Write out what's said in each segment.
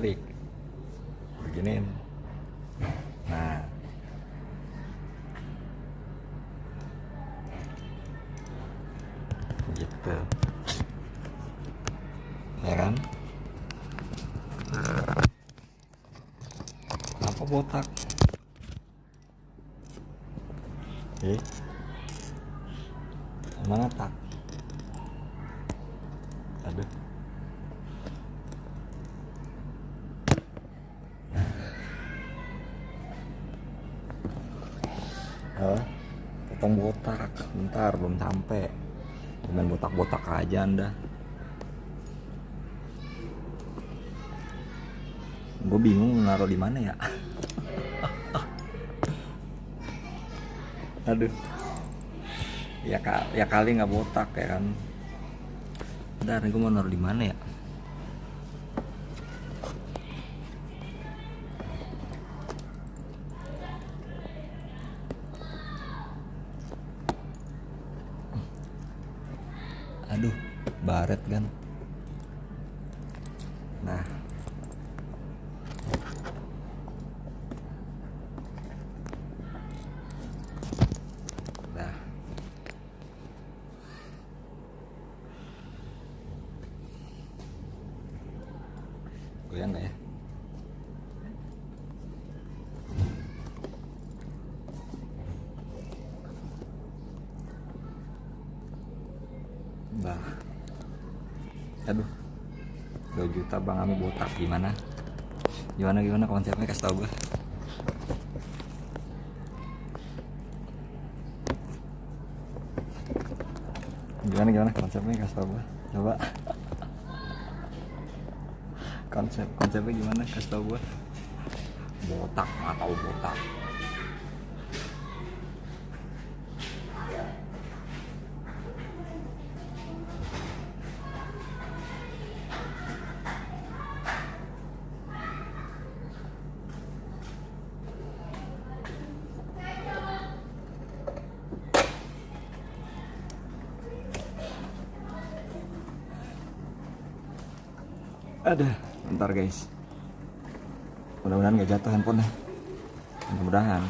balik beginiin. Nah, gitu ya kan. Apa botak mana tak, aduh. Potong botak, bentar belum sampai. Main botak-botak aja Anda. Gue bingung naruh di mana ya. Aduh. Ya kali nggak botak ya kan. Bentar, gue mau naruh di mana ya? Aduh, baret kan. Nah, nah, goyang nggak ya? Nah, aduh, 2 juta Bang Ami botak gimana konsepnya, kasih tau gue. Gimana konsepnya, kasih tau gue coba. konsepnya gimana, kasih tau gue. Botak, nggak tahu botak. Ada, bentar guys. Mudah-mudahan gak jatuh handphonenya. Mudah-mudahan.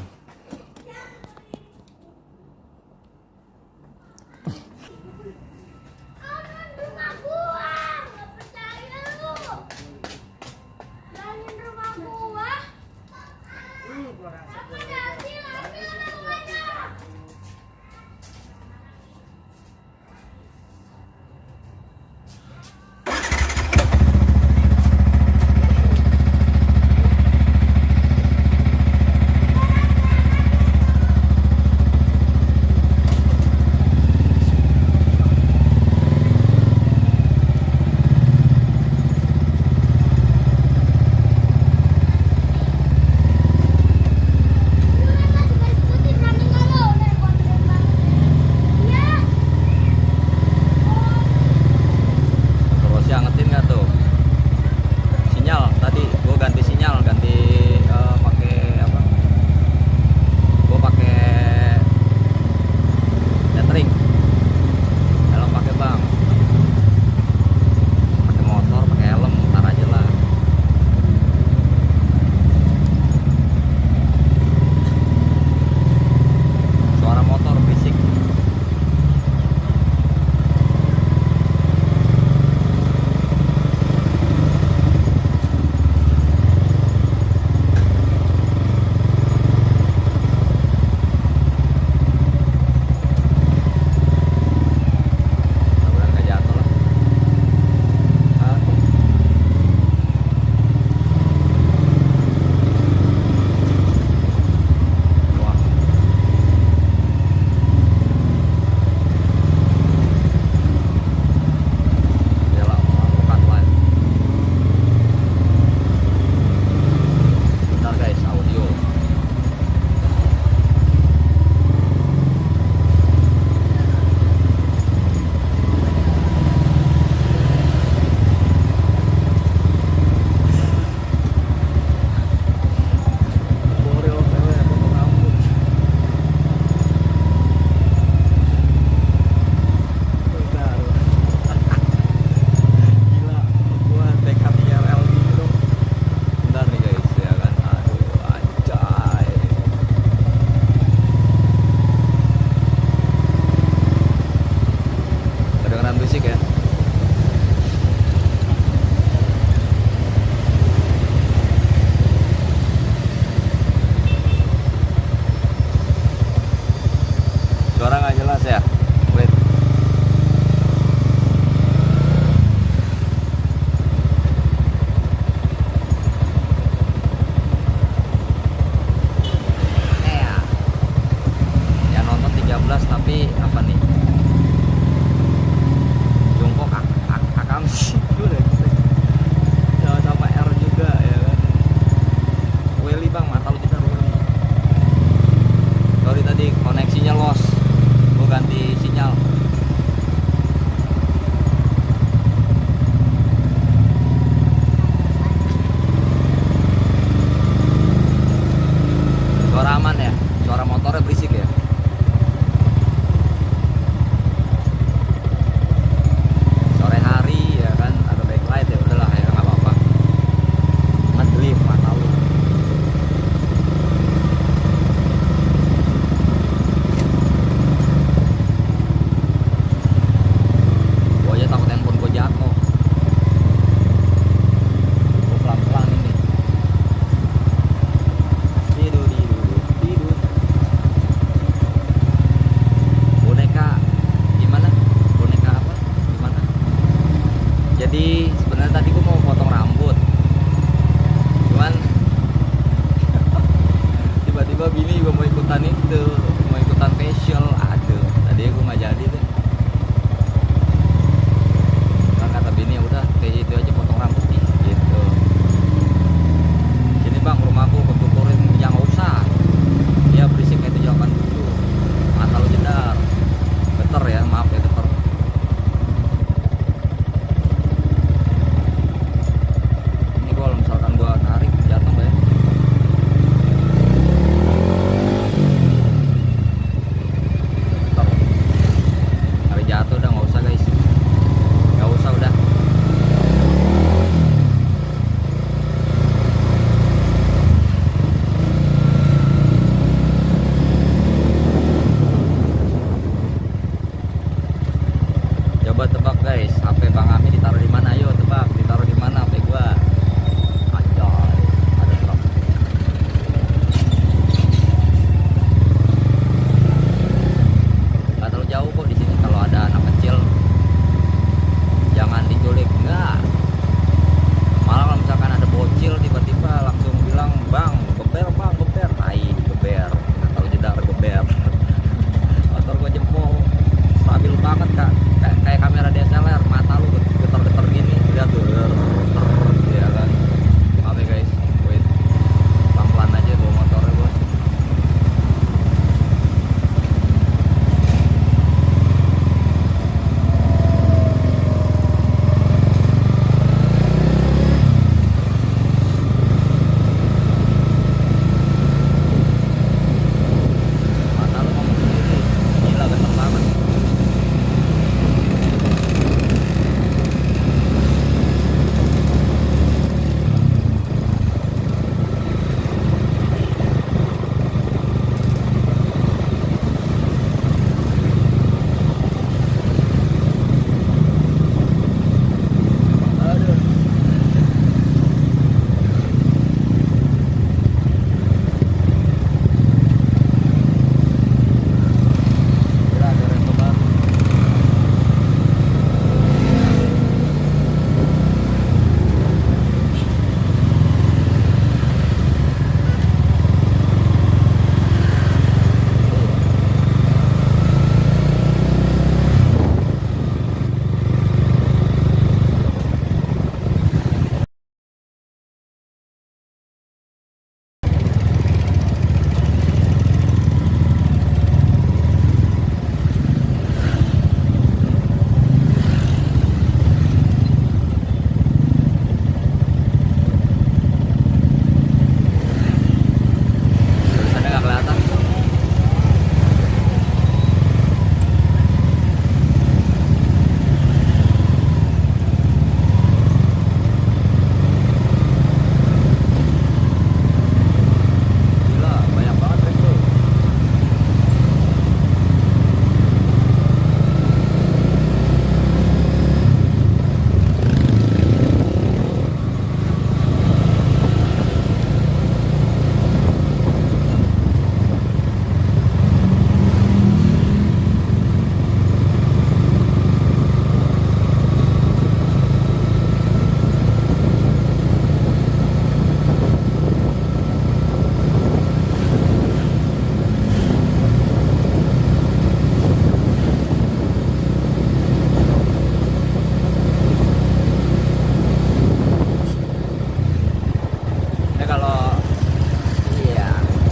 iya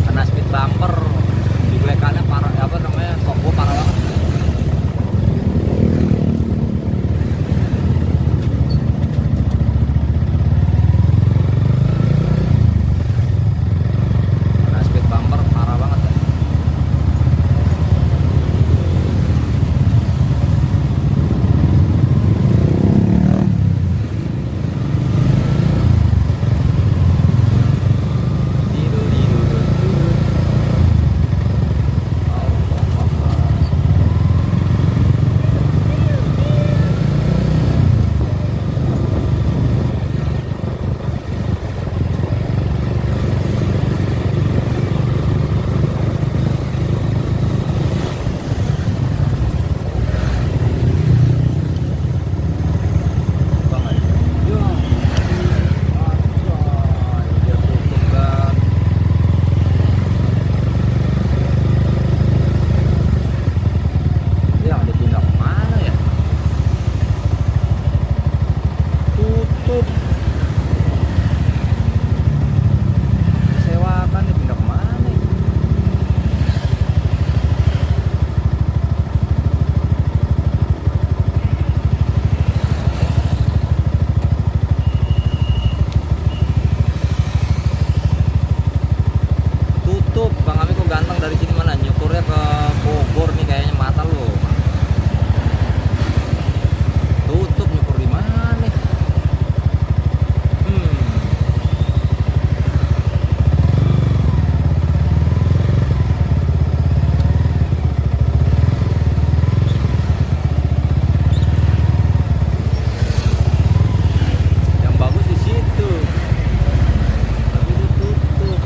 kena speed bumper di belekannya parah, apa namanya, kok gua parah banget. Kena speed bumper parah banget ya. Bang Ami kok ganteng dari sini, mana nyukurnya ke Bogor nih kayaknya, mata lo. Tutup nyukur di mana nih? Yang bagus di situ. Tapi itu tutup.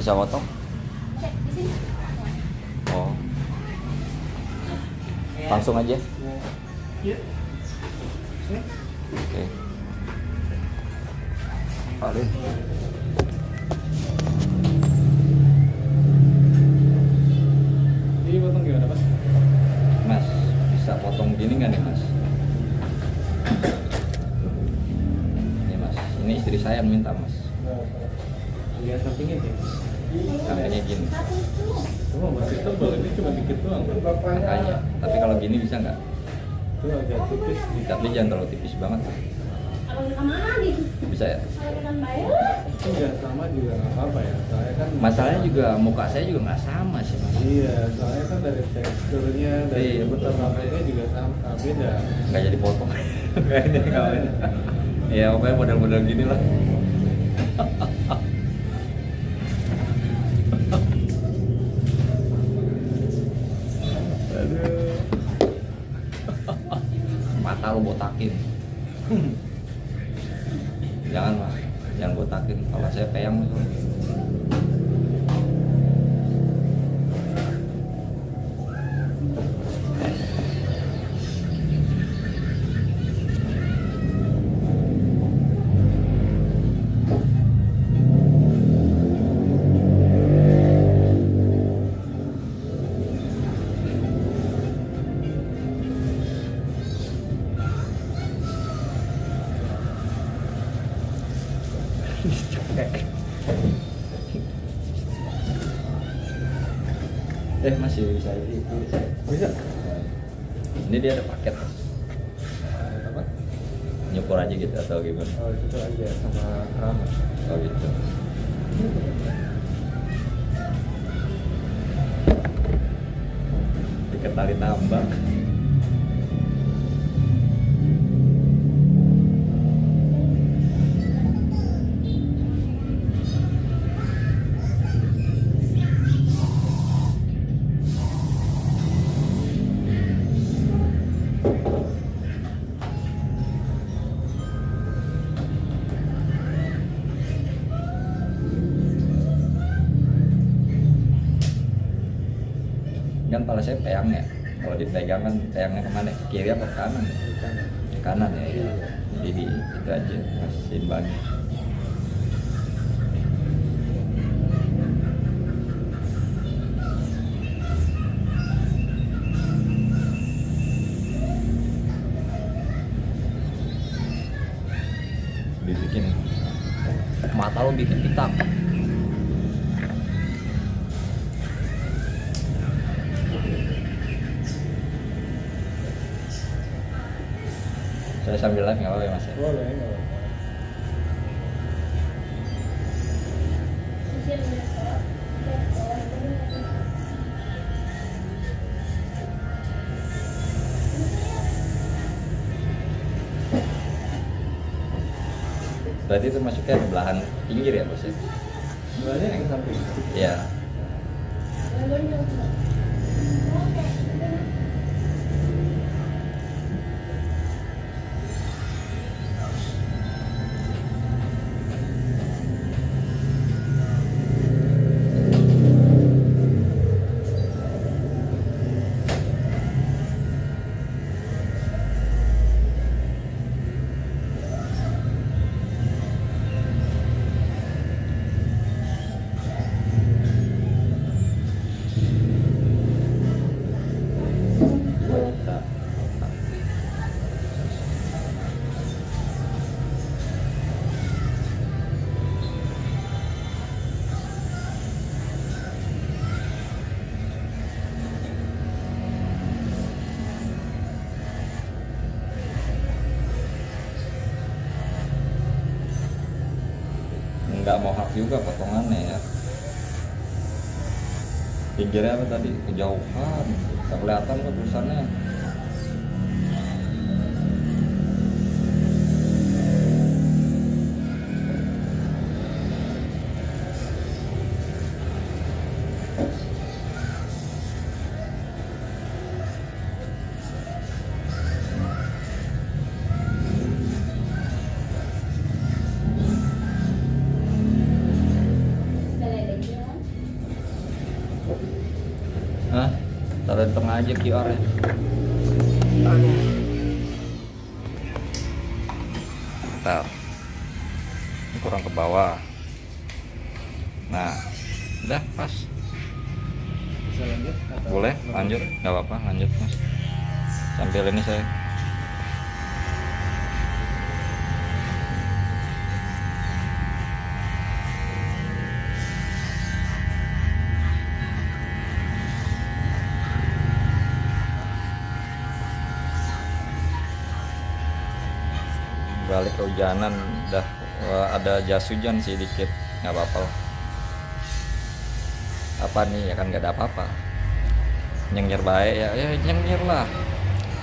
Bisa potong? Di sini. Oh. Langsung aja. Iya. Oke. Paling. Ini potong gimana, Mas? Mas, bisa potong gini nggak nih Mas? Ini Mas, ini istri saya yang minta Mas. Lihat sampingnya deh. Kameranya gini. Cuma masih tebal, ini cuma dikit doang. Makanya. Tapi kalau gini bisa nggak? Itu agak tipis dikit. Tapi jangan terlalu tipis banget. Bisa ya? Itu nggak sama juga nggak apa-apa ya. Soalnya kan Masalahnya juga muka saya juga nggak sama sih Mas. Iya, soalnya kan dari teksturnya, dari Iya, bentuk betul. rambutnya juga sama, beda. Nggak jadi potong. Kayaknya kawan. Ya pokoknya model-model gini lah. Aduh. Mata lu botakin. Jangan Mas, jangan botakin. Kalau saya peyang itu. Masih bisa itu Bisa? ini dia ada paket Mas. Apa? Nyukur aja gitu atau gimana? Oh, itu aja sama rambut. Oh gitu. Ikat tali tambang. Kan kepala saya peyang ya, kalau dipegang kan peyangnya kemana, ke kiri apa ke kanan? Ke kanan ya, ya. Jadi itu aja mas seimbangnya. Dibikin mata lo bikin hitam. Saya sambil live nggak apa-apa ya mas ya? Boleh, nggak apa-apa. Berarti itu masuknya ke belahan pinggir ya bos ya? Sebenarnya yang samping. Iya. Nggak mau hak juga potongannya ya. Pinggirnya apa tadi? Kejauhan, nggak kelihatan kok tulisannya. ganteng aja QR nya. Bentar, ini kurang ke bawah. Nah, udah pas. Bisa lanjut? Atau Boleh lanjut, nggak apa-apa, lanjut mas. Sambil ini saya. Balik kehujanan, udah ada jas hujan sih dikit, nggak apa-apa lah. Apa nih ya kan nggak ada apa-apa, nyengir baik ya, ya nyengir lah.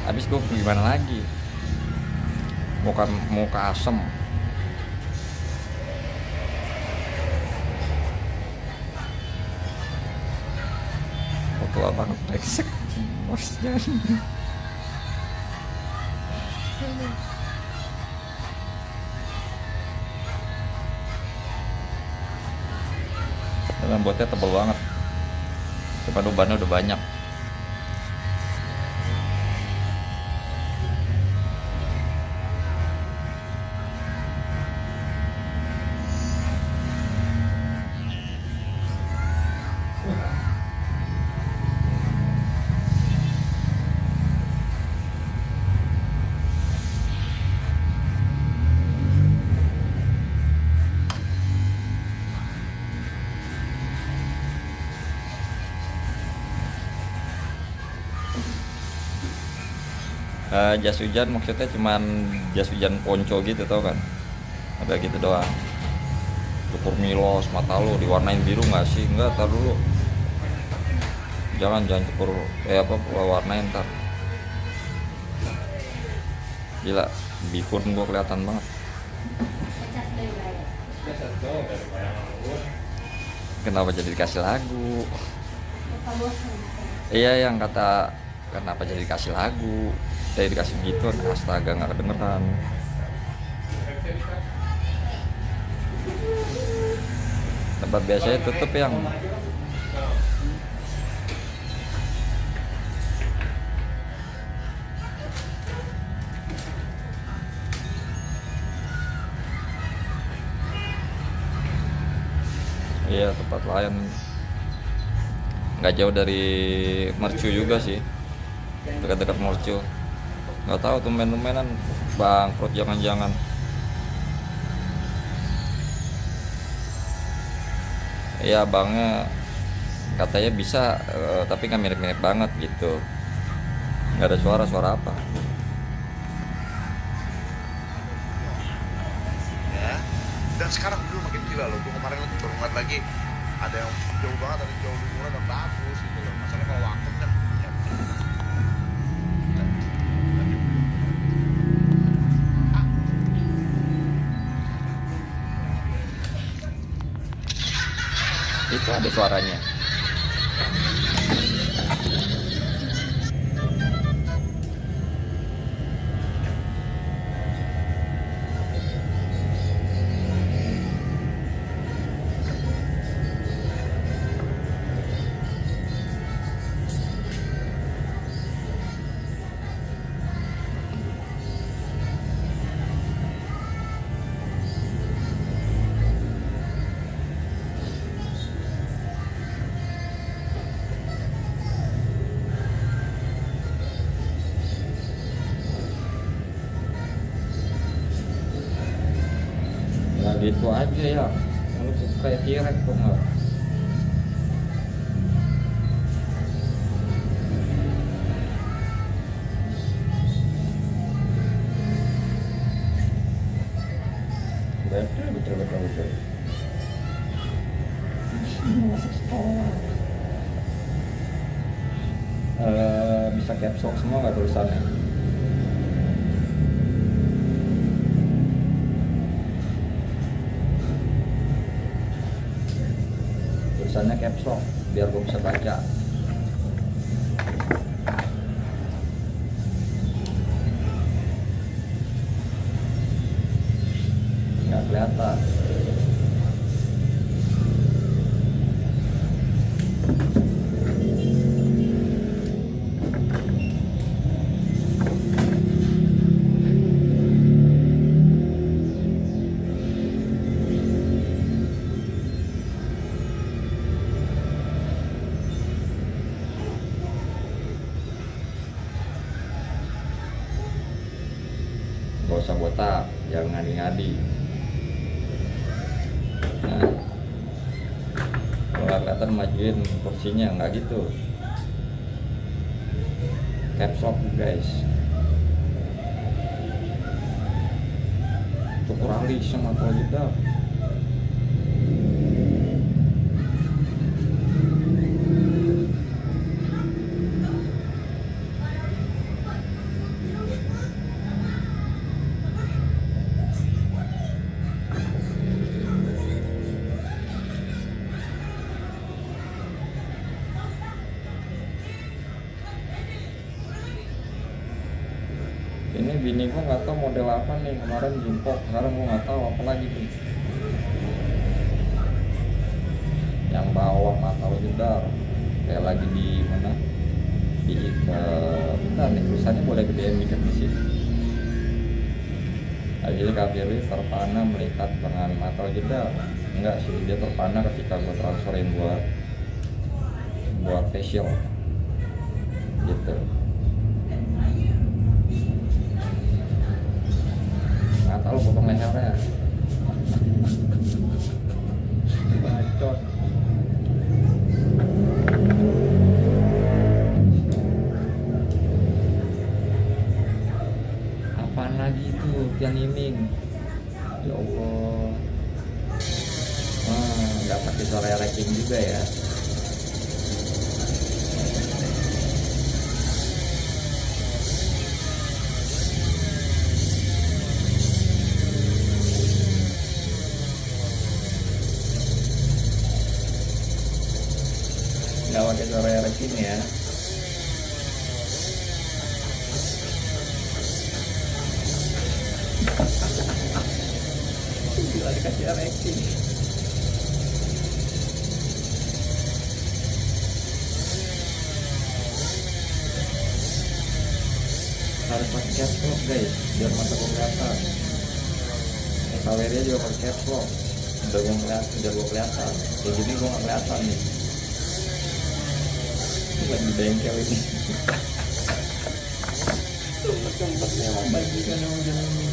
Habis gue gimana lagi, muka asem. Tua banget brengsek bosnya. Rambutnya tebal banget, depan ubannya udah banyak. Jas hujan maksudnya cuman jas hujan ponco gitu tau kan, ada gitu doang. Cukur milos, mata lu diwarnain biru nggak sih? Enggak, tar dulu, jangan cukur apa warnain ntar. Gila, bihun gua kelihatan banget. Kenapa jadi dikasih lagu? Iya, yang kata kenapa jadi dikasih lagu, saya dikasih gitu, astaga nggak kedengeran. Tempat biasanya tutup yang iya, tempat lain nggak jauh dari mercu juga sih, dekat-dekat mercu. Nggak tahu tumben-tumbenan bangkrut jangan-jangan. Iya, abangnya katanya bisa, tapi nggak mirip-mirip banget gitu, nggak ada suara apa. Ya. Dan sekarang dulu makin gila loh. Gue kemarin baru ngeliat lagi ada yang jauh banget, ada yang jauh lebih murah dan bagus gitu loh. Masalahnya kalau waktu kan ya. Itu ada suaranya. Nah gitu aja ya, lu kayak kirek tuh nggak. Betul. Masuk sekolah. Bisa caps lock semua nggak tulisannya? Tulisannya caps lock biar gue bisa baca. Nggak kelihatan. usah botak, jangan ngadi-ngadi. Nah, kalau nggak kelihatan majuin kursinya, nggak gitu. Caps lock guys, cukur alis sama tol jedar. Ini bini gua nggak tahu model apa nih, kemarin jempol, sekarang gua nggak tahu apa lagi nih. Yang bawah mata lo jedar, kayak lagi di mana? Di bentar nih, tulisannya boleh gedein dikit di sini. Akhirnya Kafiri terpana melihat dengan mata lo jedar. Enggak sih, dia terpana ketika gua transferin buat facial, gitu. Atau lo potong lehernya, bacot. apaan lagi tuh Tian Iming, ya Allah. Nggak pakai suara ranking juga ya. Nggak pakai suara ranking ya. Gila dikasih ranking. Harus pakai caps lock guys, biar mata gue kelihatan. Saweria juga pakai caps lock, biar gue kelihatan. Kayak gini gue nggak kelihatan nih. Lagi di bengkel ini. Tempat-tempatnya membagikan yang jalan ini.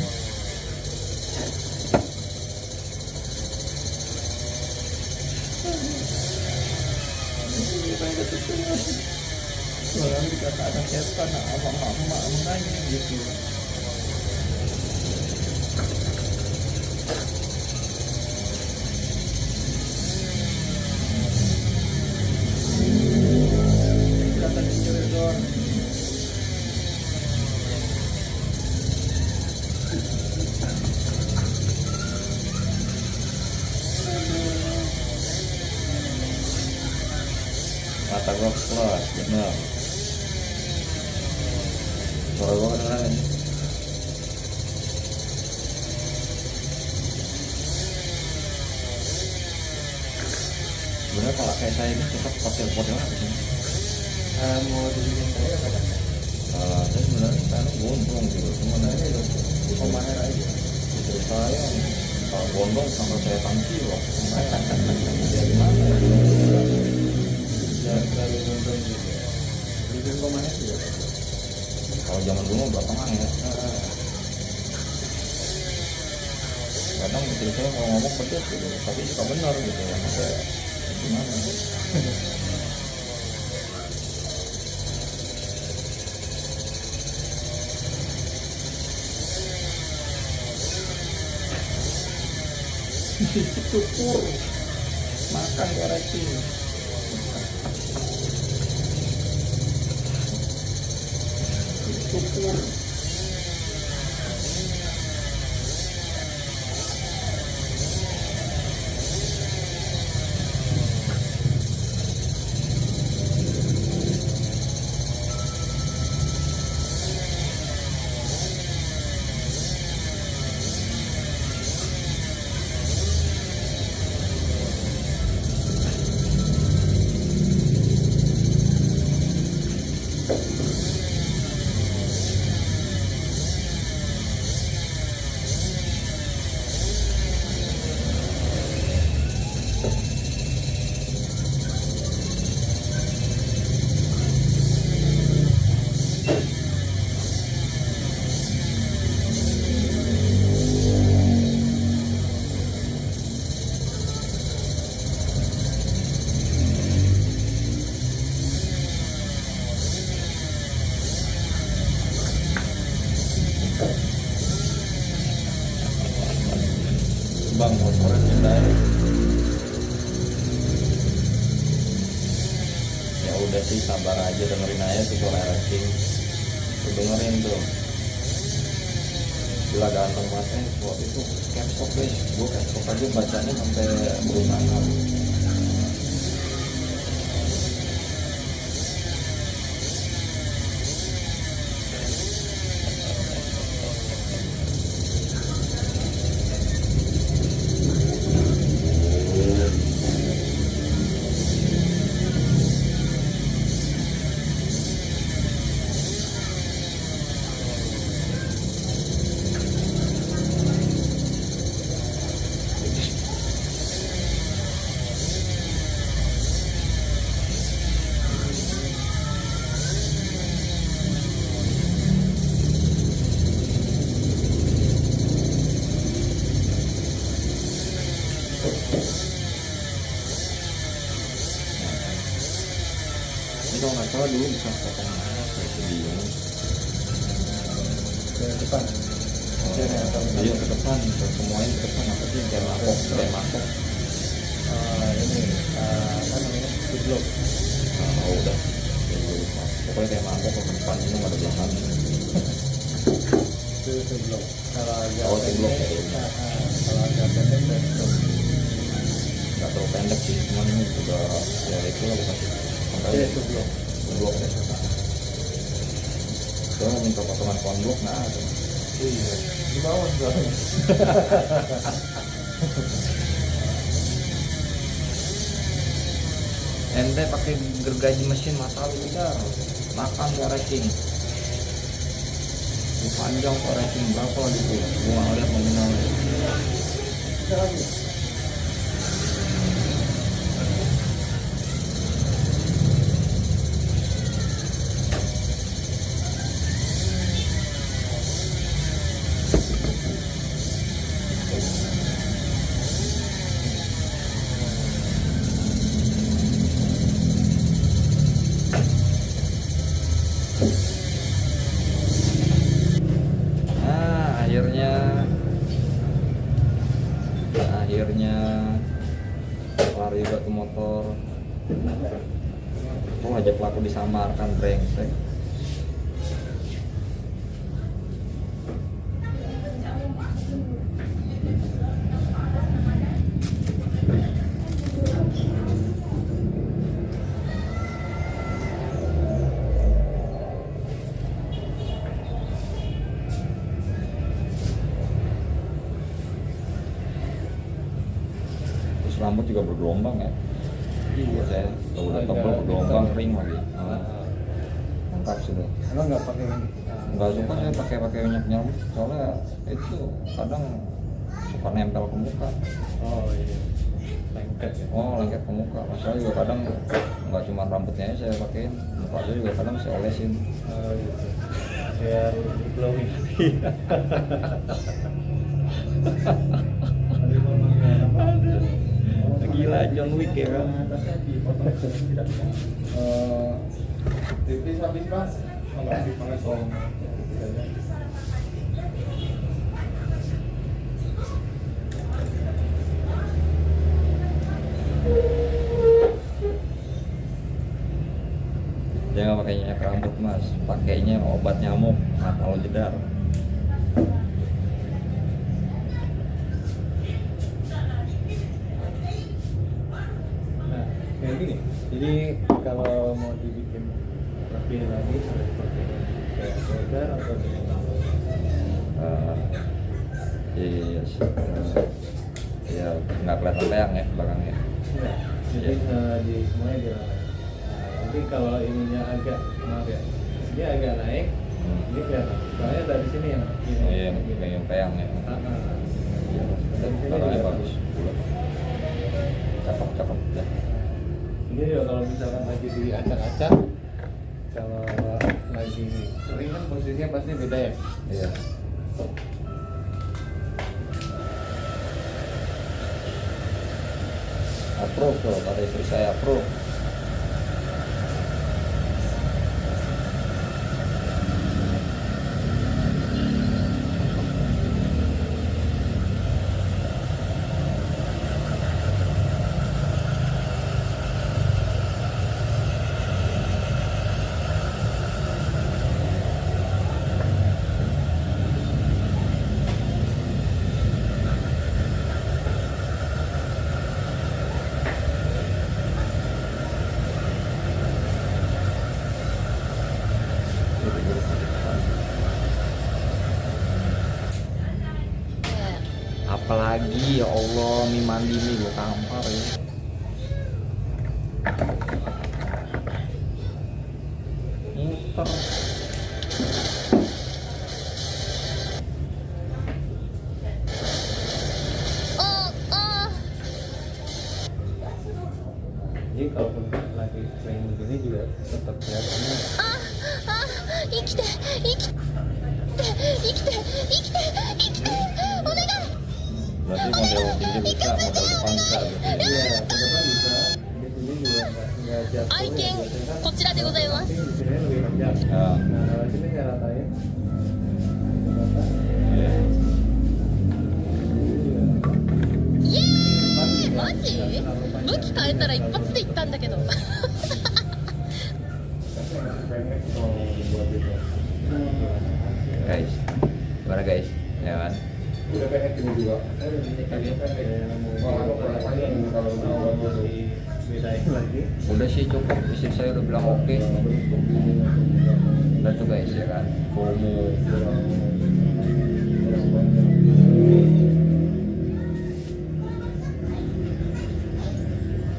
Orang dikata anak setan sama mama makanya gitu. Kelihatan cewek doang. Mata gua plus, bener. Suara gua kedengeran ini. Sebenarnya kalau kayak saya ini cocok pakai model apa sih? Mau dibikin saya apa? Saya sebenarnya sekarang gondrong gitu, cuman aja itu Pemaher aja. istri saya kalau gondrong sampai saya tangki loh. Ya gimana ya? Jangan terlalu gondrong gitu. Bikin pemaher juga. Kalau zaman dulu belakangan ya. Kadang istri saya kalau ngomong pedes gitu, tapi suka benar gitu ya. Maksudnya gimana? Cukur makan koreksi. Cukur. Hyundai. Ya udah sih, sabar aja, dengerin aja tutorial racing. Tuh dengerin tuh. Gila ganteng banget waktu itu caps lock guys. Gue caps lock aja bacanya sampai berusaha. Ini kalau nggak salah dulu bisa potong mana kayak bingung. Ke depan. Iya ke depan, semuanya ke depan apa sih kayak mangkok. Ini apa namanya? Tublok. Oh udah, ya, gue lupa. Pokoknya kayak mangkok ke depan ini nggak ada belakangnya. Itu tublok. Kalau agak Oh, tublok ya. kalau agak pendek backstop. Nggak terlalu pendek sih, cuman ini udah ya itu lah bukan sih. Iya tublok. Blok ya. Gue mau minta potongan konblok nggak ada. Iya. Di bawah soalnya. Ente pakai gergaji mesin masalah udah makan tuh racing. Ini panjang kok racing berapa gitu. Gue nggak lihat nominalnya. Ada lagi. Nah, akhirnya lari juga tuh motor. Oh aja pelaku disamarkan brengsek. Terus rambut juga bergelombang ya. Iya. Saya kalau udah Agak tebal bergelombang hitam. kering lagi. Mantap sudah. Emang nggak pakai ini? Nggak suka saya pakai minyak nyamuk soalnya itu kadang suka nempel ke muka. Oh iya. Lengket ya. Oh lengket ke muka. Masalah juga kadang nggak cuma rambutnya aja saya pakein, muka saya juga kadang saya olesin. Oh gitu. Biar lebih glowing. Gila John Wick ya kan. Tipis habis mas. Kalau habis pakai song. Dia nggak pakai minyak rambut mas, pakainya obat nyamuk atau jedar. Nah, kayak gini. Jadi kalau mau dibikin rapi lagi harus pakai kayak solder atau dengan Iya, ya nggak kelihatan peyang ya belakangnya. Iya. Jadi di semuanya jalan. Nah, nanti kalau ininya agak maaf ya, dia agak naik, ini kelihatan. Soalnya dari sini yang ini. Oh iya, kayak yang peyang ya. Iya, Dari sini belakangnya juga bagus, bulat. Cakep ya. Ini juga kalau misalkan lagi diacak-acak, kalau lagi kering kan posisinya pasti beda ya. Iya. Approve tuh, kata istri saya approve. Iya Allah, mie mandi nih gue tampar ya. Muter. Jadi kalaupun lagi playing begini juga tetap kelihatannya 生きて生きて生きて生きて生きてお願い Berarti model pinggir bisa, model depan bisa gitu ya. iya ke depan bisa di sini juga nggak jatuh 愛犬 biasanya kan こちらでございます tapi di sini lebih rendah Ya. nah kalau sini saya ratain Saya rata. Iya. Ini juga イエ depan ーイ juga マジ nggak terlalu 武 panjang 器変えたら一発でいったんだけど tapi pendek kalau buat itu Guys, gimana guys? Ya kan? udah pendek ini juga tadi kan yang mau kalau mau dibedain lagi Udah sih cukup, istri saya udah bilang oke. Udah tuh guys ya kan. FOMO.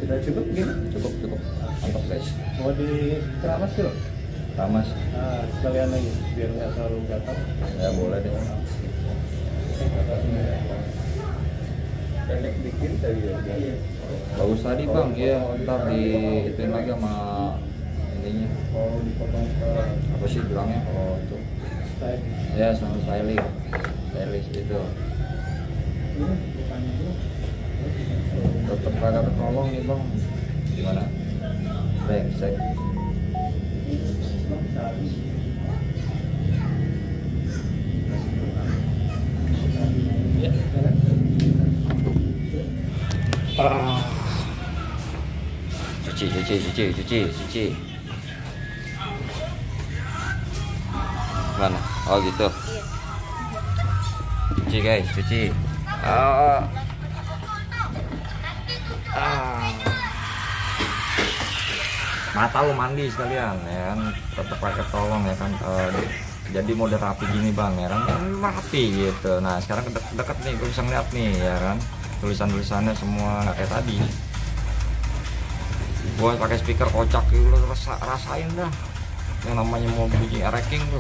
sudah cukup gini Cukup. Mantap guys. mau di keramas dulu Ramas. nah sekalian lagi biar nggak terlalu gatal Ya boleh deh. pendek dikit tadi ya Bagus tadi bang, ya ntar di ituin lagi sama ininya. kalau dipotong ke Apa sih bilangnya kalau itu? style Ya sama stylist itu. Tetep kagak ketolong nih bang. Gimana? Brengsek. Cuci. Mana? Oh gitu. Cuci guys, cuci. Mata lu mandi sekalian ya kan, tetap pakai tolong ya kan. Jadi mode rapi gini bang ya kan, rapi gitu. Nah sekarang deket nih, gue bisa ngeliat nih ya kan, tulisannya semua nggak kayak tadi. Gua pakai speaker kocak gitu, lu rasain dah yang namanya mau bunyi ereking tuh.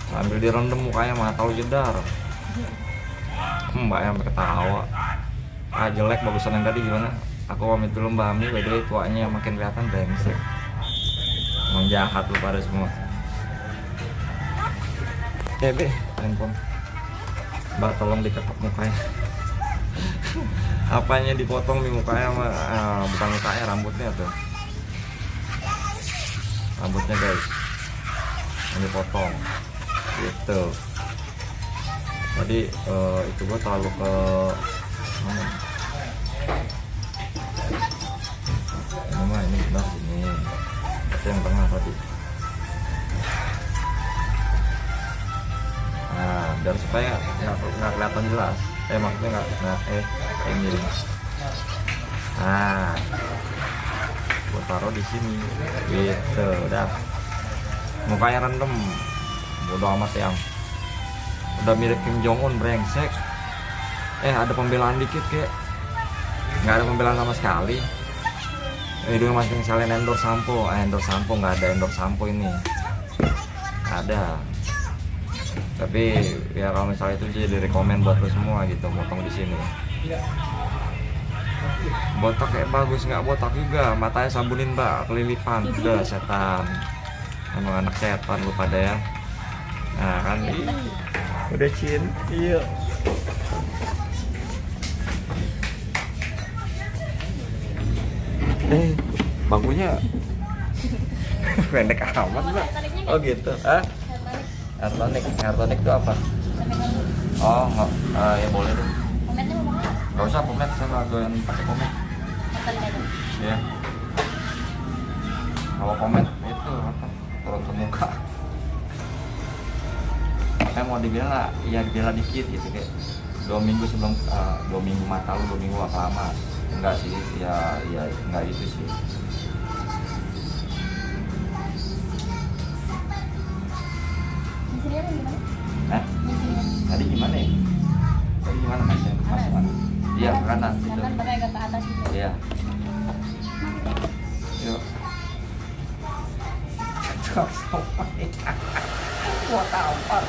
Sambil direndam mukanya, mata lu jedar. Mbak yang ketawa. Jelek bagusan yang tadi gimana? Aku pamit dulu Mbak Ami, by the way tuanya makin kelihatan brengsek. Emang jahat lu pada semua. Be, handphone. Mbak tolong dikekep mukanya. Apanya dipotong di mukanya, bukan mukanya, rambutnya tuh. Rambutnya guys, yang dipotong gitu. Tadi itu gua terlalu ke mana? Ini benar ini. Tapi yang tengah tadi. Nah, biar supaya nggak kelihatan jelas. Maksudnya nggak ini. Nah, gua taruh di sini. Gitu, udah. Mukanya rendem. Bodo amat yang. Udah mirip Kim Jong Un brengsek. Ada pembelaan dikit kek. Nggak ada pembelaan sama sekali. Hidungnya masih misalnya endorse sampo. Endorse sampo nggak ada endorse sampo ini. Ada. Tapi ya kalau misalnya itu jadi rekomen buat lo semua gitu, motong di sini. Botak kayak bagus, nggak botak juga, matanya sabunin mbak, kelilipan, udah setan. Emang anak setan lu pada ya. Nah kan, udah cin, iya. Bangkunya pendek amat mbak. Oh gitu, Airtonic itu apa? Oh nggak, ya boleh deh. Komennya mau apa? Gak usah pomet, saya nggak doyan pakai pomet. Iya. Kalau pomet itu apa? Turun ke muka. Saya mau dibilang lah, ya gila dikit gitu kayak 2 minggu sebelum 2 minggu mata lu 2 minggu gak lama. Enggak sih, ya enggak gitu sih. Di sini apa gimana? Hah? Di sini. Tadi gimana ya? Tadi gimana mas? Mas mana? Iya ke kanan situ. Kanan tapi agak ke atas gitu. Iya. Yuk. Gua tampar.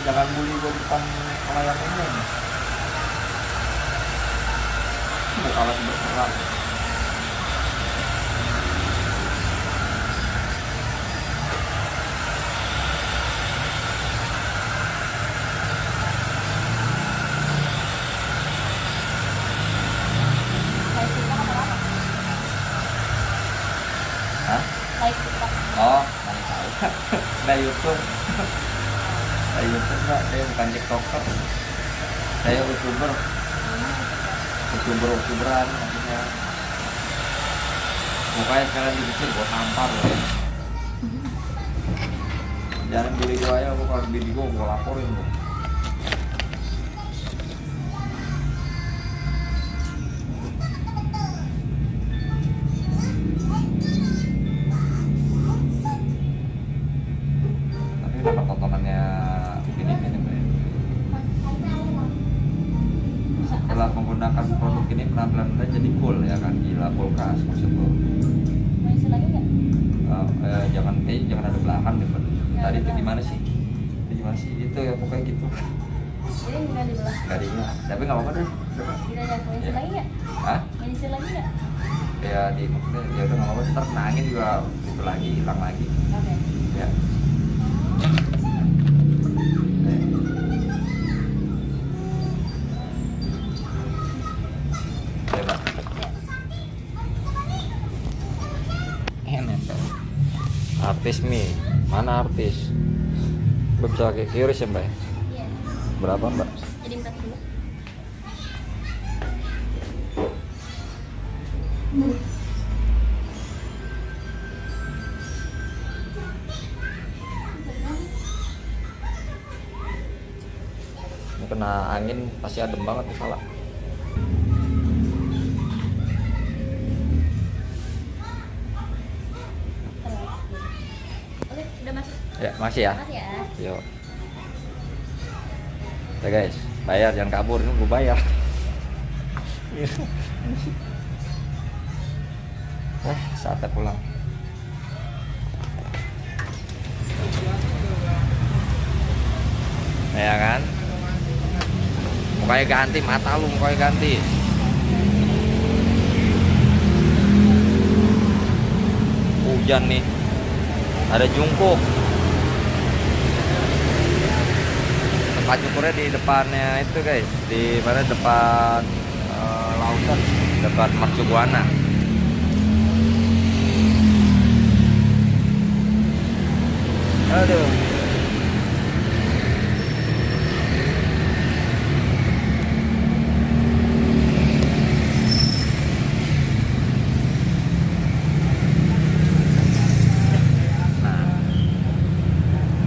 Jangan bully gua depan layar umum. Mau kalah berperang. Like TikTok apa apa? Hah? Like TikTok. Oh, mana tahu. Nggak YouTube. Nggak YouTube nggak, saya bukan TikToker. Saya YouTuber. YouTuberan maksudnya. Pokoknya sekalian dikecil gua tampar loh. Jangan beli gua ya, gua kalau beli gua laporin gua. Tapi dapat tontonannya ini nih, Mbak. Setelah menggunakan produk ini penampilan Anda jadi cool ya kan, gila kulkas maksud lo. Mau isi lagi nggak? Jangan ada belahan deh Pak. Tadi itu gimana sih? Itu gimana sih? Itu ya pokoknya gitu. Jadi nggak dibelah. Gak ada ingat. Tapi nggak apa-apa deh. Coba. Kita lihat mau isi Ya. lagi nggak? Hah? Mau isi lagi nggak? Ya di maksudnya ya udah nggak apa-apa. Ntar kena angin juga itu lagi hilang lagi. Oke. Ya. Ya, Pak. Nempel. Artis mie, mana artis? Mbak bisa pakai QRIS ya Mbak? Iya. Berapa Mbak? Jadi 40. Ini kena angin pasti adem banget nih kepala. Oke, udah masuk. Ya masih ya. Masih ya. Yuk. Ya guys, bayar jangan kabur, ini gue bayar. Saatnya pulang. Ya kan? Mukanya ganti, mata lu mukanya ganti. Hujan nih. Ada jungkuk. Tempat cukurnya di depannya itu guys, di mana depan lautan, depan Mercubuana. Aduh.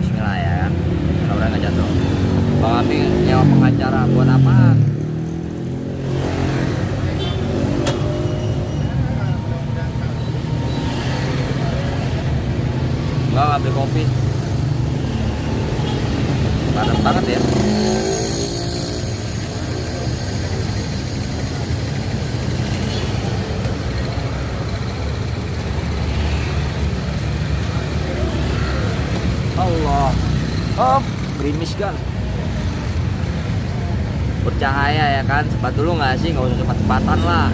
Bismillah ya kan. Mudah-mudahan nggak jatuh. Bang Abi nyewa pengacara buat apaan? Enggak ambil kopi. Panas banget ya. Allah. Oh, gerimis kan. Bercahaya ya kan. Cepat dulu nggak sih? Nggak usah cepat-cepatan lah.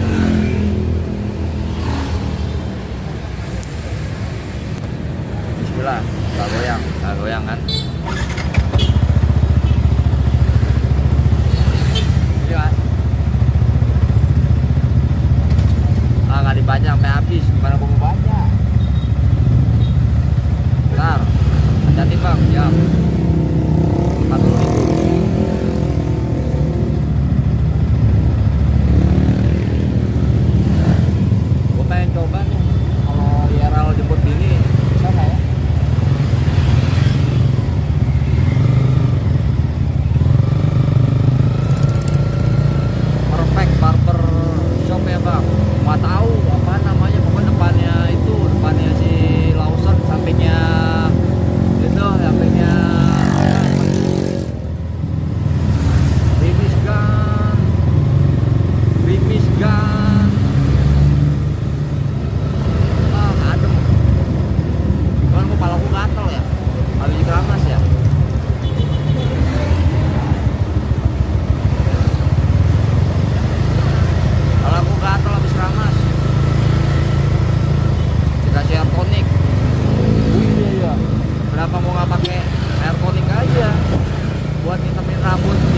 Bismillah. Nggak goyang kan? Ini kan? Nggak dibaca sampai habis. Gimana gua mau baca? Bentar. Hati-hati bang, jam 40.000. Gue pengen coba nih kalau IRL jemput bini, bisa nggak ya?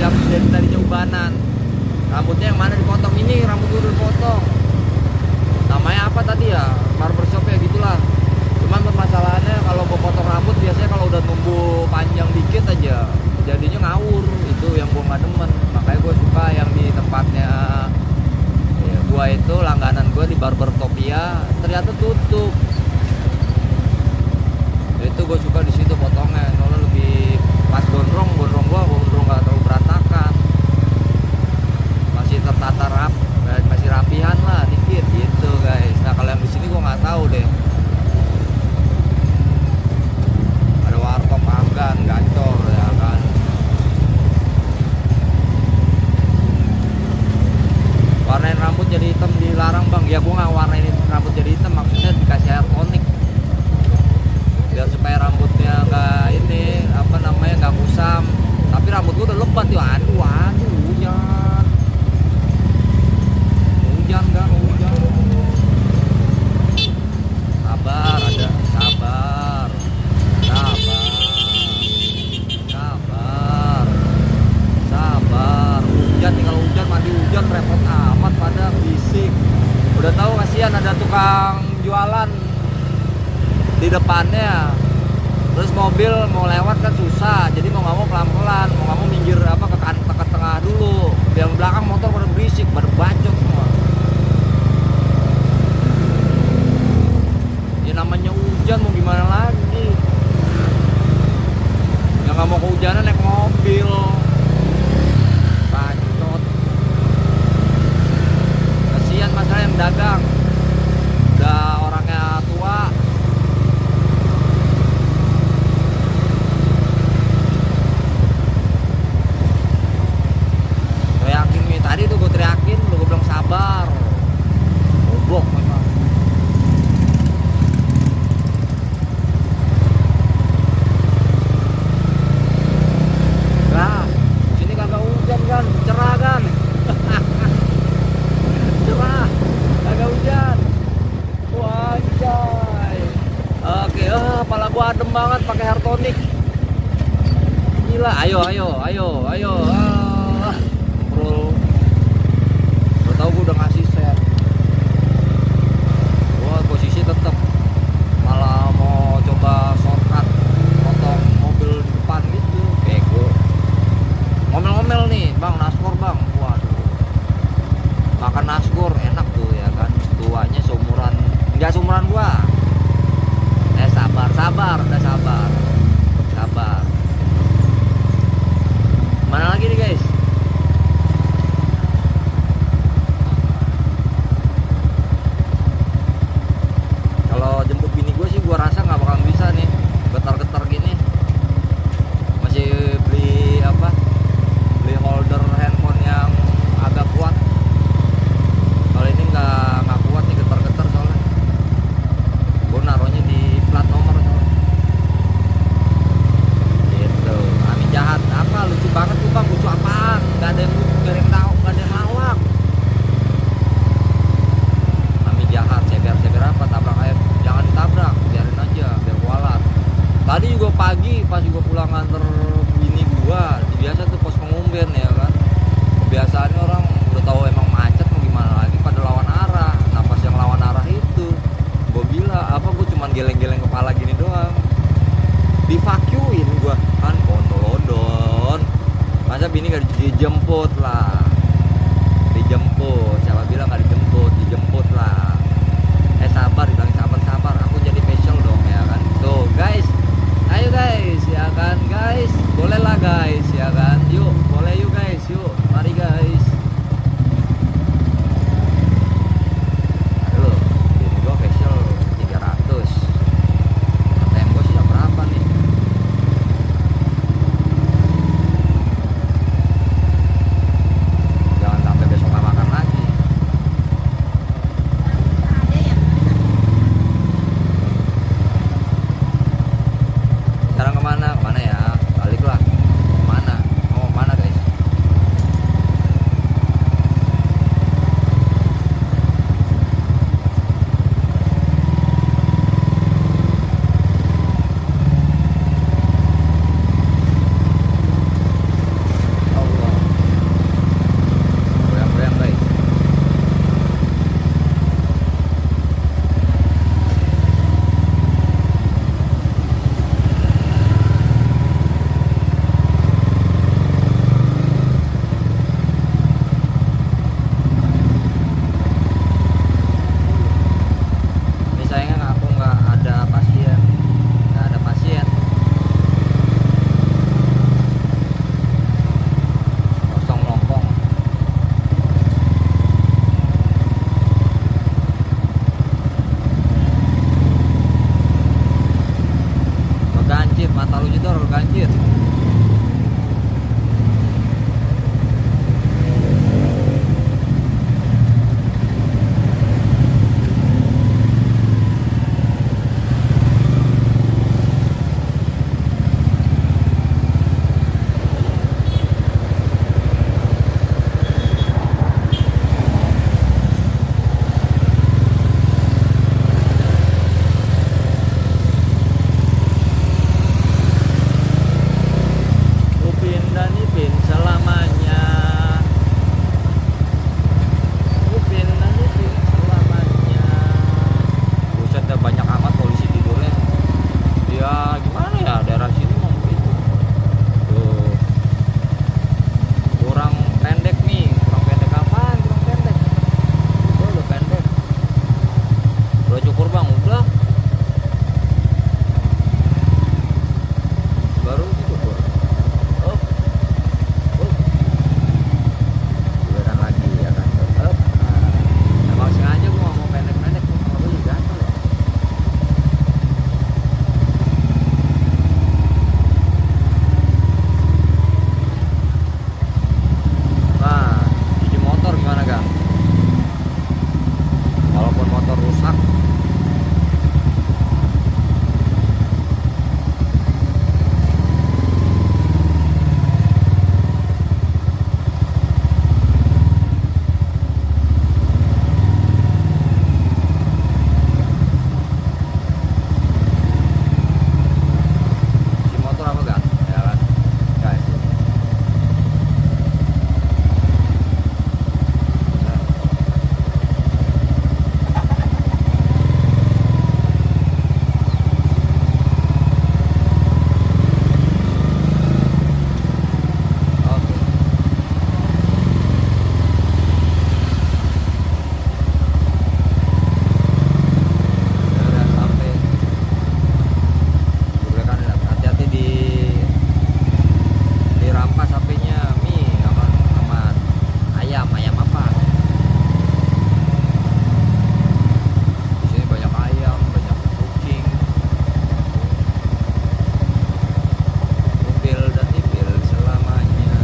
yang dari tadinya ubanan. Rambutnya yang mana dipotong, ini rambut gue udah dipotong. Namanya apa tadi ya, barbershop ya gitulah. Cuman permasalahannya kalau gue potong rambut biasanya kalau udah numbuh panjang dikit aja jadinya ngawur, itu yang gue nggak demen. Makanya gue suka yang di tempatnya ya, gue itu langganan gue di Barbertopia ternyata tutup. Itu gue suka di situ potongnya, soalnya lebih pas gondrong gue nggak terlalu berantakan, masih tertata masih rapihan lah dikit gitu guys. Nah kalau yang di sini gue nggak tahu deh, ada warkop Afgan gacor ya kan. Warnain rambut jadi hitam dilarang bang. Ya gue nggak warnain rambut jadi hitam, maksudnya dikasih air tonik biar supaya rambutnya nggak ini apa namanya nggak kusam. Tapi rambut gue udah lebat ya. Aduh hujan kan, hujan. Sabar, ada sabar hujan, tinggal hujan mandi hujan repot amat pada bisik. Udah tahu kasihan ada tukang jualan di depannya, terus mobil mau lewat kan susah, jadi mau nggak mau pelan-pelan, mau nggak mau minggir apa ke tengah dulu. Yang belakang motor pada berisik, pada bacot semua. Ya namanya hujan mau gimana lagi? Yang nggak mau kehujanan naik mobil, bacot. Kasihan masalah yang dagang, udah orangnya tua. Tadi tuh gue teriakin, gue bilang sabar. Goblok memang. Nah, sini kagak hujan kan, cerah kan. Cerah, kagak hujan. Wajay. Oke, kepala gue adem banget pakai hair tonic. Gila, ayo. Bro. Tahu gue udah ngasih share. Wah posisi tetap malah mau coba shortcut potong mobil depan gitu, bego. Ngomel-ngomel nih bang, naskor bang. Waduh, makan naskor enak tuh ya kan. Tuanya seumuran, enggak seumuran gua. Sabar, udah sabar. Mana lagi nih guys? Jemput bini gue sih gue rasa nggak bakal bisa nih, getar-getar gini. Masih beli holder handphone yang agak kuat. Kalau ini nggak kuat nih, getar-getar soalnya. Gue naruhnya di plat nomor soalnya. Gitu. Ami jahat apa? Lucu banget tuh bang. Lucu apaan? Gak ada yang tahu, gak ada yang lawak. Ami jahat, seber apa? Tabrak aja. Jangan ditabrak, biarin aja, biar kualat. Tadi juga pagi pas juga pulang nganter bini gua, biasa tuh pos pengumben ya kan. Kebiasaannya orang udah tahu emang macet mau gimana lagi pada lawan arah. Nah pas yang lawan arah itu, gua bilang gua cuman geleng-geleng kepala gini doang. Divacuuin gua kan, kontolodon. Masa bini gak dijemput lah. Dijemput, siapa bilang gak dijemput lah. Sabar, dibilang sabar, aku jadi special dong ya kan. Tuh guys, ayo guys ya kan guys, boleh lah guys ya kan. Yuk, boleh yuk guys, yuk, mari guys. Aduh, ini gua special 300. ATM gua sisa berapa nih? Jangan sampai besok nggak makan lagi. Kemana ya? Balik lah. Kemana ganjil. Upin dan Ipin selamanya. Upin dan Ipin selamanya. Buset dah, banyak amat polisi tidurnya. Ya gimana ya, daerah sini mau begitu. Tuh. Kurang pendek nih, kurang pendek apaan? Kurang pendek. Udah pendek. Udah cukur bang, udah. Baru dicukur. Up. Up. Giliran lagi ya kan. Up. Nah, emang sengaja gua mau pendek-pendek, kalau gua juga gatel ya. Nah, cuci motor gimana kan? Walaupun motor rusak, cuci motor apa kan? Ya kan, guys. Oke. Ya udah sampai. Udah kan, hati-hati dirampas HP-nya. Mie aman, aman. Ayam apa? Di sini banyak ayam, banyak kucing. Upil dan Ipil selamanya.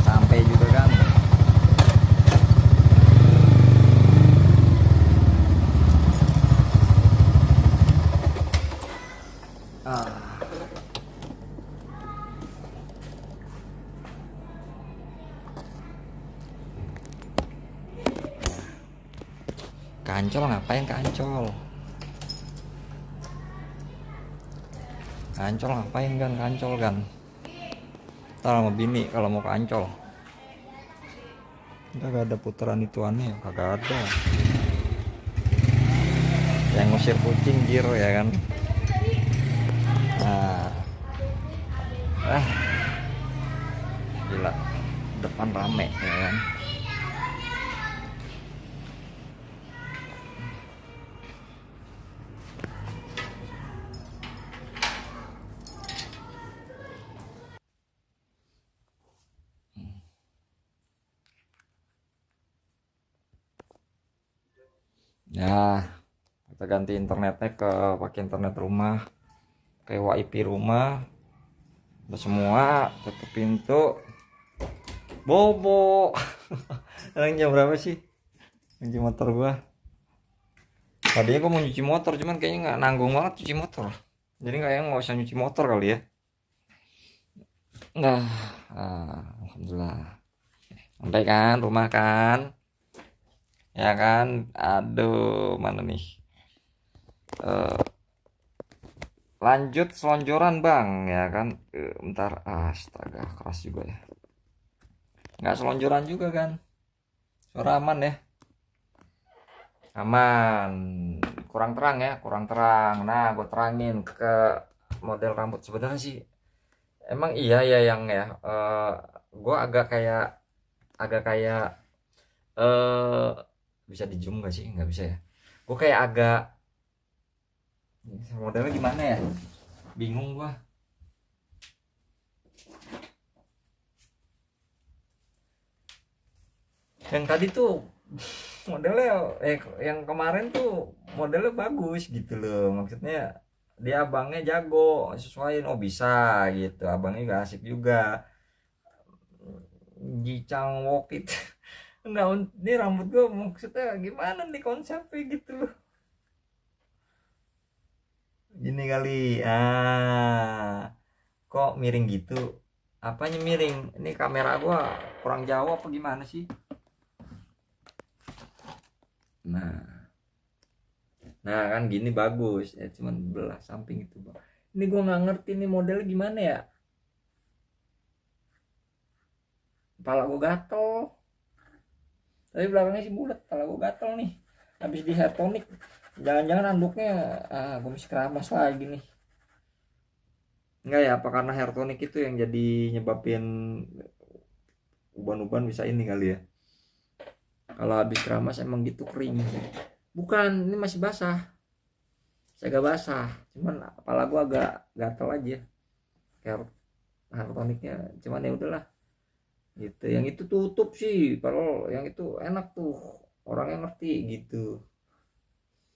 Sampai juga kan. Ah. Kancol ngapain kancol? Kancol ngapain kan, kancol kan? Ntar sama bini kalau mau kancol. Udah gak ada putaran ituannya, kagak ada. Yang ngusir kucing jir ya kan. Nah. Gila. Depan rame ya kan. Ya, kita ganti internetnya ke pakai internet rumah, kayak WiFi rumah. Udah semua, tutup pintu. Bobo. Sekarang jam berapa sih? Cuci motor gua. Tadinya gua mau nyuci motor, cuman kayaknya nggak nanggung banget cuci motor. Jadi kayaknya nggak usah nyuci motor kali ya. Nah, alhamdulillah. Sampai kan, rumah kan. Ya kan, aduh, mana nih? Lanjut selonjoran bang, ya kan? Bentar, astaga, keras juga ya. Nggak selonjoran juga kan? Suara aman ya? aman. Kurang terang ya, kurang terang. Nah, gue terangin ke model rambut. Sebenarnya sih emang iya ya yang ya, gue agak kayak bisa di zoom gak sih? Nggak bisa ya. Gue kayak agak modelnya gimana ya, bingung gue. Yang tadi tuh modelnya, yang kemarin tuh modelnya bagus gitu loh, maksudnya dia abangnya jago sesuaiin, oh bisa gitu, abangnya gak asik juga Jicang Wokit. Nah, ini rambut gue maksudnya gimana nih konsepnya gitu loh, gini kali. Kok miring gitu, apanya miring, ini kamera gua kurang jauh apa gimana sih? Nah kan gini bagus ya, cuman belah samping itu bang. Ini gua nggak ngerti nih modelnya gimana ya, kepala gua gatel tapi belakangnya sih bulat, kepala gua gatel nih habis di hair tonic. Jangan-jangan anduknya gua mesti keramas lagi nih. Enggak ya, apa karena hair tonic itu yang jadi nyebabin uban-uban bisa ini kali ya, kalau habis keramas emang gitu kering. Bukan, ini masih basah, saya agak basah, cuman kepala gua agak gatel aja hair tonicnya. Cuman ya udahlah gitu, yang itu tutup sih, kalau yang itu enak tuh, orang yang ngerti gitu,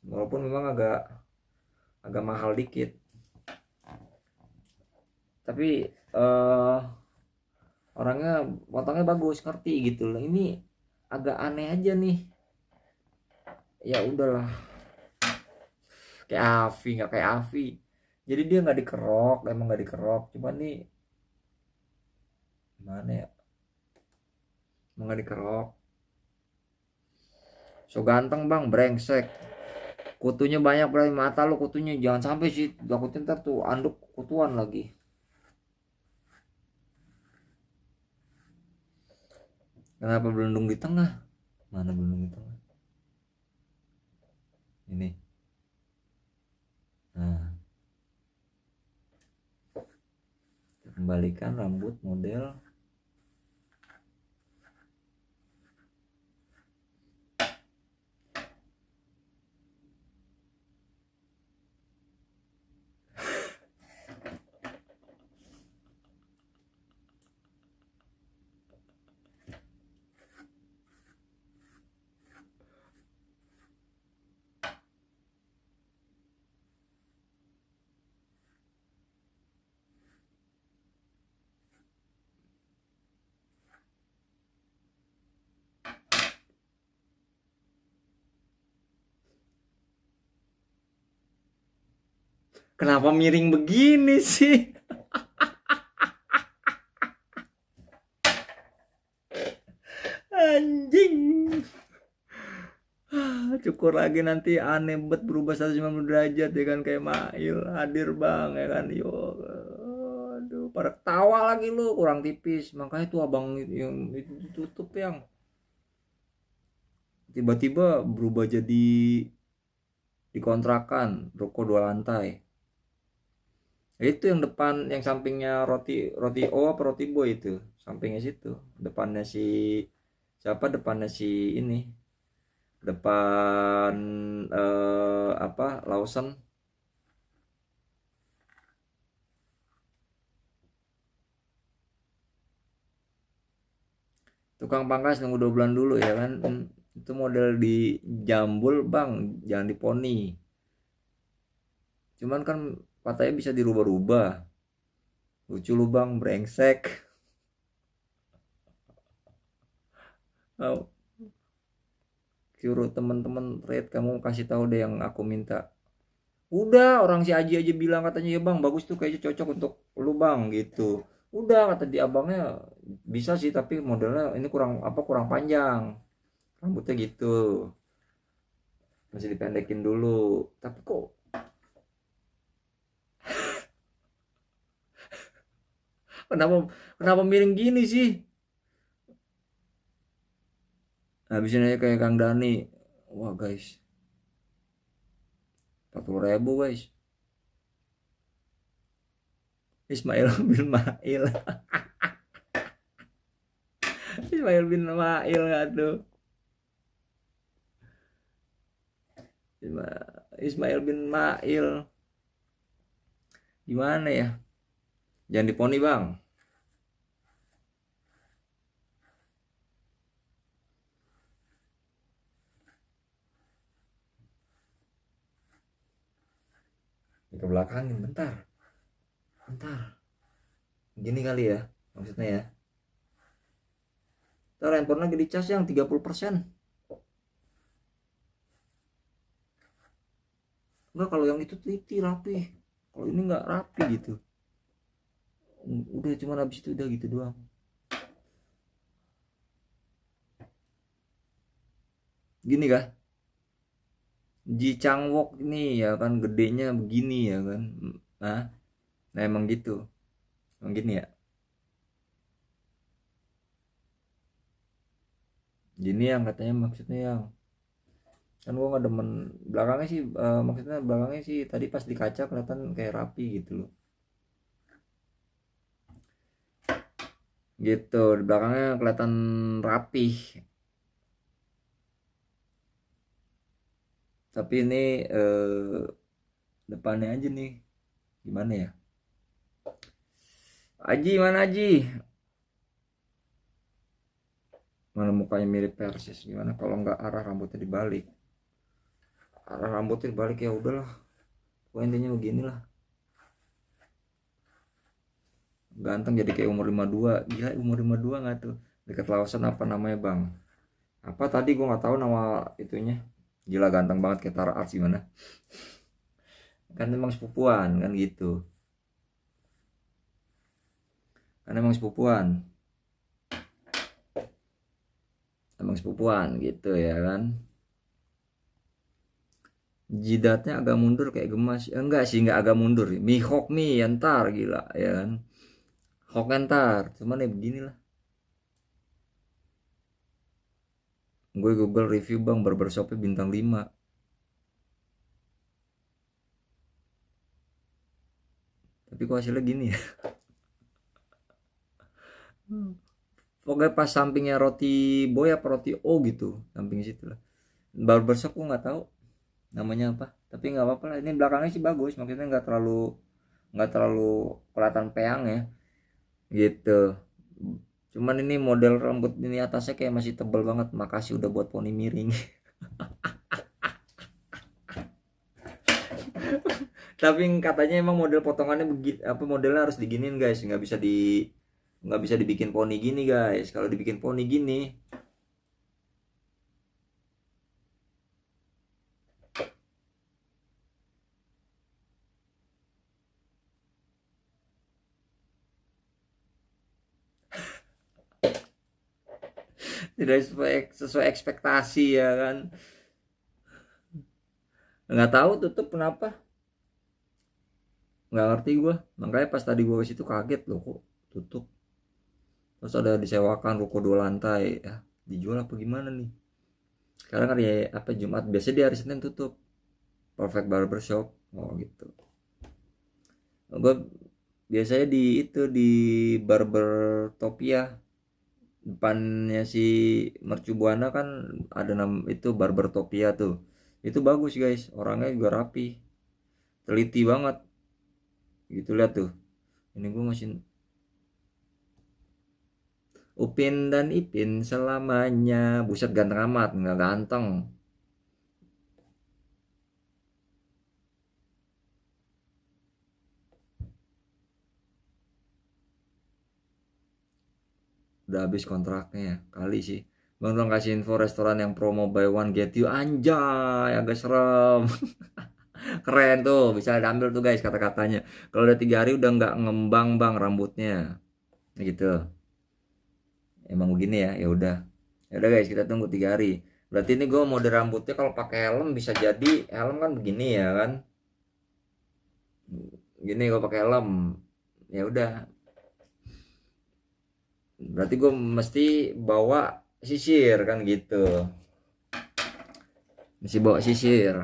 walaupun memang agak mahal dikit, tapi orangnya potongnya bagus, ngerti gitu loh. Ini agak aneh aja nih, ya udahlah, kayak Avi, nggak kayak Avi, jadi dia nggak dikerok, emang nggak dikerok, cuman nih gimana ya, emang nggak dikerok. So ganteng bang, brengsek, kutunya banyak berarti, mata lo kutunya, jangan sampai sih, takutnya ntar tuh anduk kutuan lagi. Kenapa belendung di tengah? Mana belendung di tengah? Ini. Nah, kembalikan rambut model kenapa miring begini sih? Anjing. Cukur lagi nanti aneh bet, berubah 190 derajat ya kan, kayak Mail hadir bang ya kan. Yo, aduh, pada ketawa lagi lu, kurang tipis, makanya tuh abang yang itu ditutup yang tiba-tiba berubah jadi dikontrakan ruko 2 lantai. Itu yang depan, yang sampingnya roti O apa roti boy, itu sampingnya situ, depannya si siapa, depannya si ini, depan apa, Lawson. Tukang pangkas nunggu 2 bulan dulu ya kan, itu model di jambul bang, jangan di poni. Cuman kan katanya bisa dirubah-rubah, lucu lu bang, brengsek. Oh, suruh temen-temen Red, kamu kasih tahu deh yang aku minta. Udah, orang si Aji aja bilang katanya ya bang bagus tuh, kayaknya cocok untuk lu bang gitu. Udah, kata di abangnya bisa sih, tapi modelnya ini kurang panjang rambutnya gitu, masih dipendekin dulu. Tapi kok kenapa miring gini sih? Habisin aja kayak Kang Dani. Wah guys, 40.000 guys. Ismail bin Mail. Ismail bin Mail nggak tuh? Ismail bin Mail gimana ya? Jangan diponi bang. Ke belakangin bentar gini kali ya maksudnya ya. Ntar handphone lagi dicas yang 30%. Enggak, kalau yang itu teliti rapi, kalau ini nggak rapi gitu. Udah cuma habis itu udah gitu doang. Gini kah? Ji Changwok ini ya kan gedenya begini ya kan. Nah emang gitu. Emang gini ya. Gini yang katanya maksudnya yang kan gua nggak demen belakangnya sih, maksudnya belakangnya sih tadi pas di kaca kelihatan kayak rapi gitu loh. Gitu, di belakangnya kelihatan rapih. Tapi ini depannya aja nih gimana ya? Aji mana Aji? Mana mukanya mirip Persis, gimana kalau nggak arah rambutnya dibalik? Arah rambutnya dibalik ya udahlah. Pokoknya intinya beginilah. Ganteng jadi kayak umur 52. Gila umur 52 nggak tuh? Dekat Lawson apa namanya bang? Apa tadi gua nggak tahu nama itunya. Gila ganteng banget kayak Tara Arts gimana? Kan emang sepupuan kan gitu. Kan emang sepupuan. Emang sepupuan gitu ya kan. Jidatnya agak mundur kayak gemas. Enggak sih, enggak agak mundur. Mihawk mi ntar gila ya kan. Hawk ntar. Cuman ya beginilah. Gue Google review bang barbershopnya bintang 5. Tapi kok hasilnya gini ya. Pokoknya pas sampingnya roti boy apa roti O gitu, samping situ lah. Barbershop gue nggak tahu namanya apa, tapi nggak apa-apa lah. Ini belakangnya sih bagus, maksudnya nggak terlalu kelihatan peang ya, gitu. Cuman ini model rambut ini atasnya kayak masih tebal banget. Makasih udah buat poni miring. Tapi katanya emang model potongannya begitu, apa modelnya harus diginin guys, nggak bisa dibikin poni gini guys. Kalau dibikin poni gini tidak sesuai ekspektasi ya kan. Nggak tahu tutup kenapa, nggak ngerti gue. Makanya pas tadi gue ke situ kaget loh kok tutup. Terus ada disewakan ruko 2 lantai ya, dijual apa gimana nih. Sekarang hari apa Jumat, biasanya di hari Senin tutup. Perfect Barbershop. Oh gitu. Gue biasanya di itu di Barbertopia, depannya si Mercubuana kan ada itu Barbertopia tuh. Itu bagus guys, orangnya juga rapi, teliti banget gitu. Lihat tuh, ini gue masih Upin dan Ipin selamanya. Buset ganteng amat. Nggak ganteng. Udah habis kontraknya kali sih. Bang tolong kasih info restoran yang promo buy one get you. Anjay, agak serem. Keren tuh, bisa diambil tuh guys kata-katanya. Kalau udah 3 hari udah nggak ngembang bang rambutnya, gitu. Emang begini ya, ya udah guys, kita tunggu 3 hari. Berarti ini gue mode rambutnya kalau pakai helm bisa jadi helm kan begini ya kan. Gini gue pakai helm, ya udah. Berarti gue mesti bawa sisir kan gitu. Mesti bawa sisir.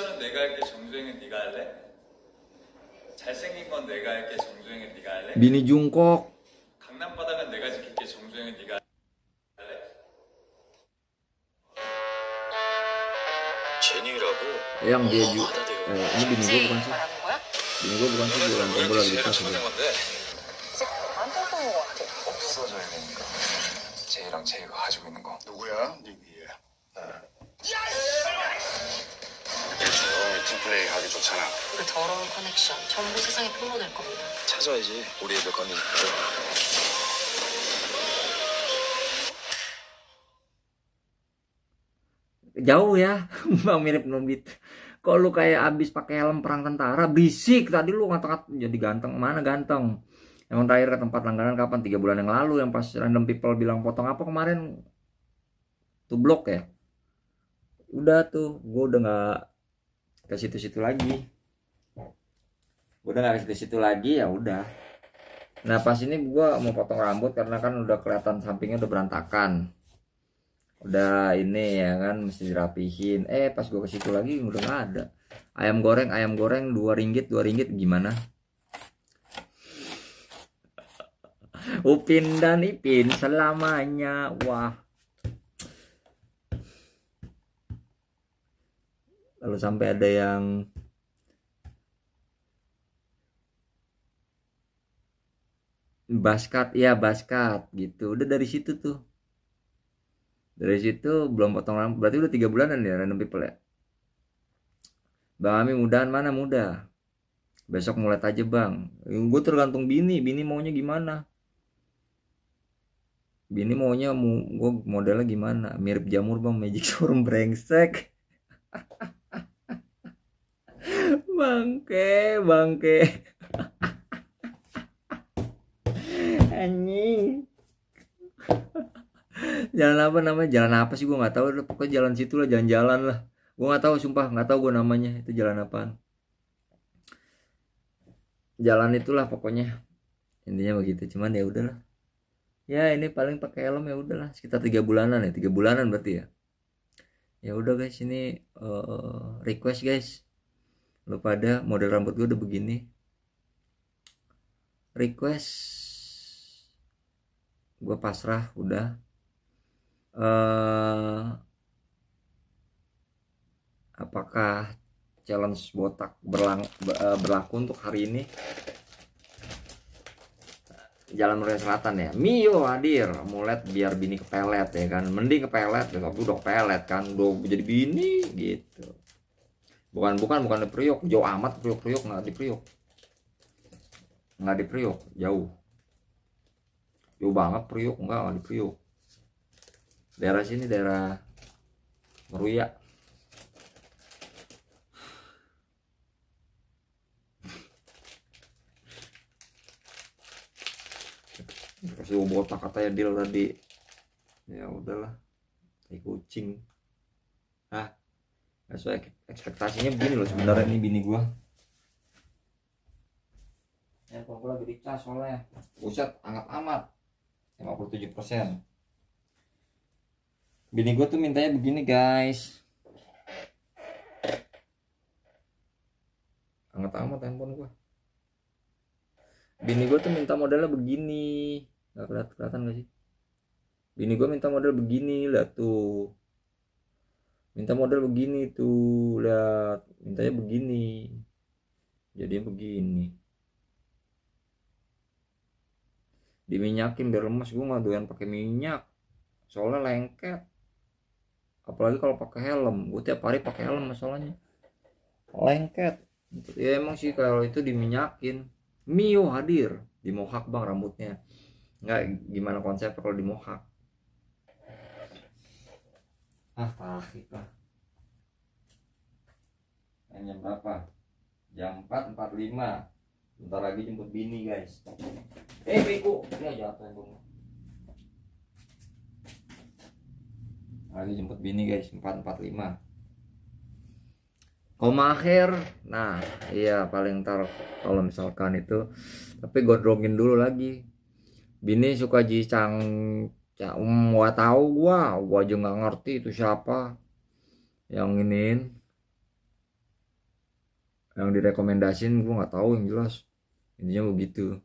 액션은 내가 할게, 정주행은 네가 할래? 잘생긴 건 내가 할게, 정주행은 네가 할래? Bini jungkok. 강남 바닥은 내가 지킬게, 정주행은 네가 할래? 제니라고? Yang dia ju ini bini gue bukan sih? 말하는 거야? Bini gue bukan sih, jualan tombol lagi di tas. 건데 안 떴던 거 같아. 없어져야 되니까 제이랑 제이가 가지고 있는 거 누구야? 네 위에. 조용히 팀플레이 가기 좋잖아. 그 더러운 커넥션 전부 세상에 폭로될 겁니다. 찾아야지 우리 애들 건드니까. Jauh ya, Bang, mirip Nobita. Kok lu kayak abis pakai helm perang tentara, berisik. Tadi lu ngata-ngata jadi ganteng, mana ganteng? Yang terakhir ke tempat langganan kapan? 3 bulan yang lalu, yang pas random people bilang potong apa kemarin? Tuh blok ya? Udah tuh, gue udah nggak ke situ-situ lagi. Ya udah. Nah pas ini gue mau potong rambut karena kan udah kelihatan sampingnya udah berantakan. Udah ini ya kan mesti dirapihin. Pas gue ke situ lagi udah nggak ada. Ayam goreng 2 ringgit gimana? Upin dan Ipin selamanya. Wah. Lalu sampai ada yang baskat gitu. Udah dari situ tuh. Dari situ belum potong rambut. Berarti udah 3 bulanan ya random people ya. Bang Ami mudahan mana muda. Besok mulai aja bang. Gue tergantung bini maunya gimana. Bini maunya gue modelnya gimana. Mirip jamur bang, Magic Showroom brengsek. Bangke. Anjing. Jalan apa namanya? Jalan apa sih gue nggak tahu. Pokoknya jalan situ lah, jalan-jalan lah. Gue nggak tahu, sumpah nggak tahu gue namanya. Itu jalan apaan? Jalan itulah pokoknya. Intinya begitu. Cuman ya udahlah. Ya ini paling pakai helm ya udahlah. Sekitar 3 bulanan ya. 3 bulanan berarti ya. Ya udah guys, ini request guys. Lu pada model rambut gue udah begini. Request. Gue pasrah udah. Apakah challenge botak berlaku untuk hari ini? Jalan Merdeka Selatan ya. Mio hadir mulet biar bini kepelet ya kan. Mending kepelet, tapi udah kepelet kan. Udah jadi bini gitu. Bukan di Priok. Jauh amat Priok nggak di Priok. Jauh. Jauh banget Priok, nggak di Priok. Daerah sini daerah Meruya. Kasih botak katanya deal tadi. Ya udahlah. Kayak kucing. Sesuai ekspektasinya begini loh sebenarnya ini bini gua. Ya kok lagi dicas soalnya. Buset, anggap amat. 57%. Bini gua tuh mintanya begini, guys. Anggap amat handphone gua. Bini gue tuh minta modelnya begini. Gak kelihatan gak sih? Bini gue minta model begini. Lihat tuh. Minta model begini tuh. Lihat. Mintanya begini. Jadinya begini. Diminyakin biar lemas. Gue gak doyan pakai minyak. Soalnya lengket. Apalagi kalau pakai helm. Gue tiap hari pakai helm masalahnya. Lengket. Ya emang sih kalau itu diminyakin. Mio hadir di mohak bang rambutnya. Nggak gimana konsep kalau di mohak. Pahit lah. Jam berapa? Jam 4.45. Bentar lagi jemput bini guys. Bego. Ya jatuh handphone. Lagi jemput bini guys. 4.45. Koma akhir. Nah iya paling ntar kalau misalkan itu. Tapi gondrongin dulu lagi. Bini suka jicang. Gak tahu gua aja nggak ngerti itu siapa yang iniin. yang direkomendasin gue nggak tahu, yang jelas intinya begitu.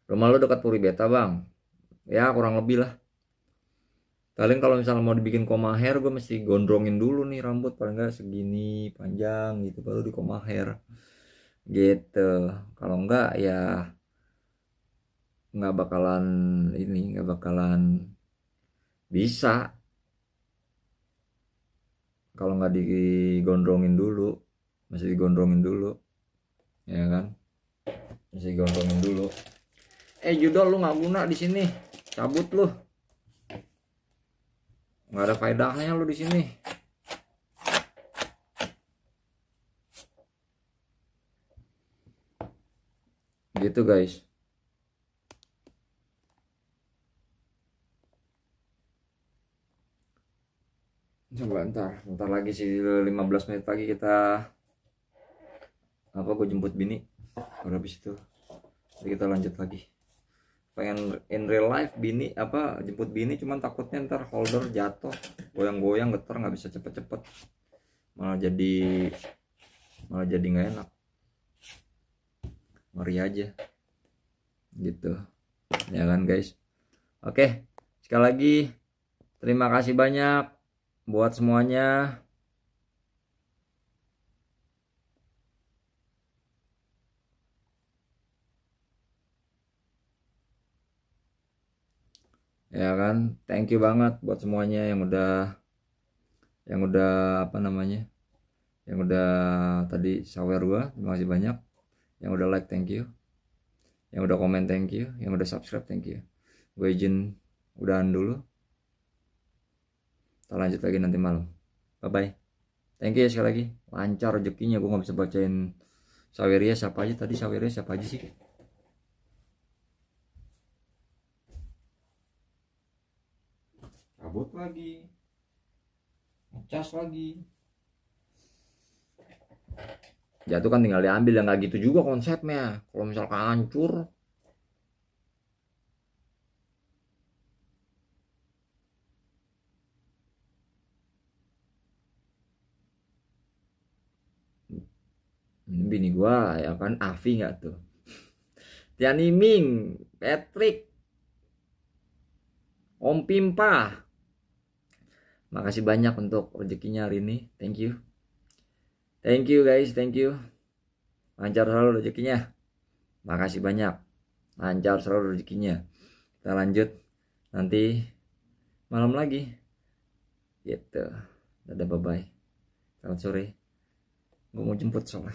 Rumah lo dekat Puri Beta bang? Ya kurang lebih lah. Paling kalau misalnya mau dibikin koma hair, gue mesti gondrongin dulu nih rambut paling nggak segini panjang gitu, baru di koma hair gitu. Kalau enggak ya nggak bakalan nggak bakalan bisa kalau nggak digondrongin dulu. Masih digondrongin dulu ya kan, masih digondrongin dulu. Judol lu nggak guna di sini, cabut lu, nggak ada faedahnya lu di sini. Gitu guys. Coba ntar lagi sih 15 menit lagi kita gue jemput bini, baru habis itu jadi kita lanjut lagi. Pengen in real life bini jemput bini, cuman takutnya ntar holder jatuh goyang-goyang getar, nggak bisa cepet-cepet, malah jadi nggak enak, ngeri aja gitu ya kan guys. Oke, sekali lagi terima kasih banyak buat semuanya. Ya kan, thank you banget buat semuanya yang udah yang udah tadi sawer gua, terima kasih banyak. Yang udah like thank you, yang udah komen thank you, yang udah subscribe thank you. Gue izin udahan dulu, kita lanjut lagi nanti malam. Bye bye, thank you ya sekali lagi. Lancar rezekinya, gue nggak bisa bacain saweria siapa aja tadi, saweria siapa aja sih. Cabut lagi, ngecas lagi, jatuh kan tinggal diambil. Ya nggak gitu juga konsepnya. Kalau misalkan hancur, bini gua ya kan, Avi nggak tuh, Tiani Ming, Patrick, Om Pimpa, makasih banyak untuk rezekinya hari ini. Thank you guys, thank you. Lancar selalu rezekinya, makasih banyak. Lancar selalu rezekinya. Kita lanjut nanti malam lagi gitu. Dadah, bye bye, selamat sore. Gue mau jemput soalnya.